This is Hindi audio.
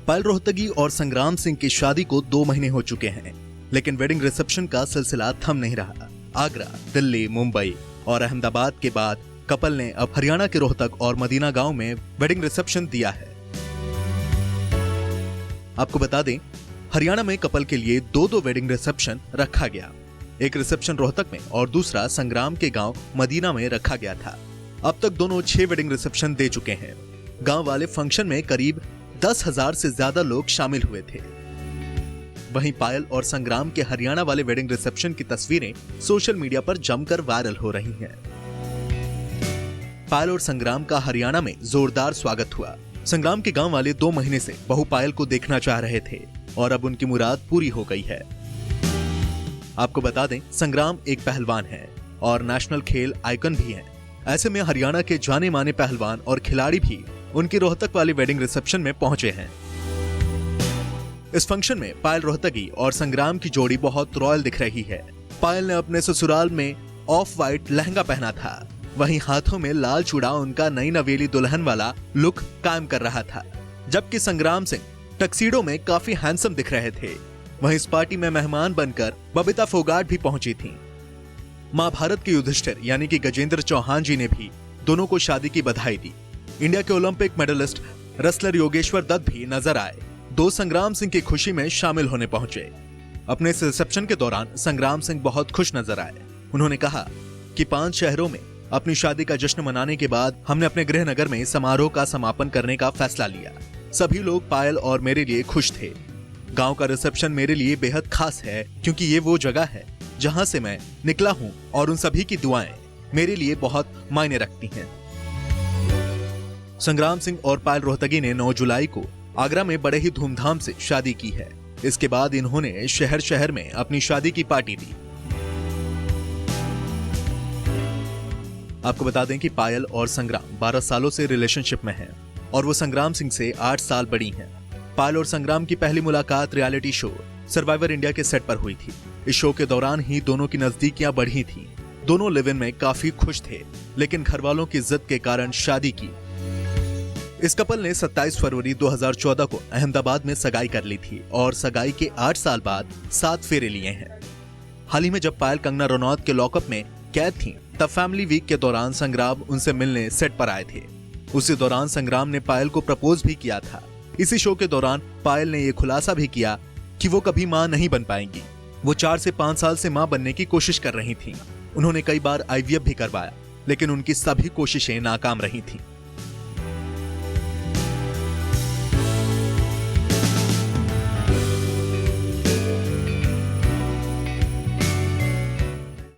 पायल रोहतगी और संग्राम सिंह की शादी को 2 महीने हो चुके हैं, लेकिन वेडिंग रिसेप्शन का सिलसिला थम नहीं रहा। आगरा, दिल्ली, मुंबई और अहमदाबाद के बाद कपल ने अब हरियाणा के रोहतक और मदीना गांव में वेडिंग रिसेप्शन दिया है। आपको बता दें, हरियाणा में कपल के लिए 2 वेडिंग रिसेप्शन रखा गया। एक रिसेप्शन रोहतक में और दूसरा संग्राम के गांव मदीना में रखा गया था। अब तक दोनों 6 वेडिंग रिसेप्शन दे चुके हैं। गांव वाले फंक्शन में करीब 10,000 से ज्यादा लोग शामिल हुए थे। वहीं पायल और संग्राम के हरियाणा वाले वेडिंग रिसेप्शन की तस्वीरें सोशल मीडिया पर जमकर वायरल हो रही हैं। पायल और संग्राम का हरियाणा में जोरदार स्वागत हुआ। संग्राम के गांव वाले 2 महीने से बहू पायल को देखना चाह रहे थे और अब उनकी मुराद पूरी हो गई है। आपको बता दें, संग्राम एक पहलवान है और नेशनल खेल आइकन भी है। ऐसे में हरियाणा के जाने माने पहलवान और खिलाड़ी भी उनकी रोहतक वाली वेडिंग रिसेप्शन में पहुंचे हैं। इस फंक्शन में पायल रोहतगी और संग्राम की जोड़ी बहुत रॉयल दिख रही है। पायल ने अपने ससुराल में ऑफ वाइट लहंगा पहना था, वहीं हाथों में लाल चूड़ा उनका नई नवेली दुल्हन वाला लुक कायम कर रहा था, जबकि संग्राम सिंह टक्सीडो में काफी हैंडसम दिख रहे थे। वहीं इस पार्टी में मेहमान बनकर बबीता फोगाट भी पहुंची थीं। महाभारत के युधिष्ठिर यानी कि गजेंद्र चौहान जी ने भी दोनों को शादी की बधाई दी। इंडिया के Olympic medallist wrestler Yogeshwar Dutt भी नजर आए। 2 संग्राम सिंह की खुशी में शामिल होने पहुंचे। अपने इस रिसेप्शन के दौरान संग्राम सिंह बहुत खुश नजर आए। उन्होंने कहा कि 5 शहरों में अपनी शादी का जश्न मनाने के बाद हमने अपने गृहनगर में समारोह का समापन करने का फैसला लिया। सभी लोग पायल और मेरे लिए खुश थे। गांव का रिसेप्शन मेरे लिए बेहद खास है, क्योंकि ये वो जगह है जहां से मैं निकला हूं और उन सभी की दुआएं मेरे लिए बहुत मायने रखती हैं। संग्राम सिंह और पायल रोहतगी ने 9 जुलाई को आगरा में बड़े ही धूमधाम से शादी की है। इसके बाद इन्होंने शहर शहर में अपनी शादी की पार्टी दी। आपको बता दें कि पायल और संग्राम 12 सालों से रिलेशनशिप में हैं और वो संग्राम सिंह से 8 साल बड़ी हैं। पायल और संग्राम की पहली मुलाकात रियलिटी शो सर्वाइवर इंडिया के सेट पर हुई थी। इस शो के दौरान ही दोनों की नजदीकियां बढ़ी थीं। दोनों लिव इन में काफी खुश थे, लेकिन घरवालों की जिद के कारण शादी की। इस कपल ने 27 फरवरी 2014 को अहमदाबाद में सगाई कर ली थी और सगाई के 8 साल बाद 7 फेरे लिए हैं। हाल ही में जब पायल कंगना रनौत के लॉकअप में कैद थीं, तब फैमिली वीक के दौरान संग्राम उनसे मिलने सेट पर आए थे। उसी दौरान संग्राम ने पायल को प्रपोज भी किया था। इसी शो के दौरान पायल ने यह खुलासा भी किया कि वो कभी मां नहीं बन पाएंगी। वो 4 से 5 साल से मां बनने की कोशिश कर रही थीं। उन्होंने कई बार IVF भी करवाया, लेकिन उनकी सभी कोशिशें नाकाम रही थीं।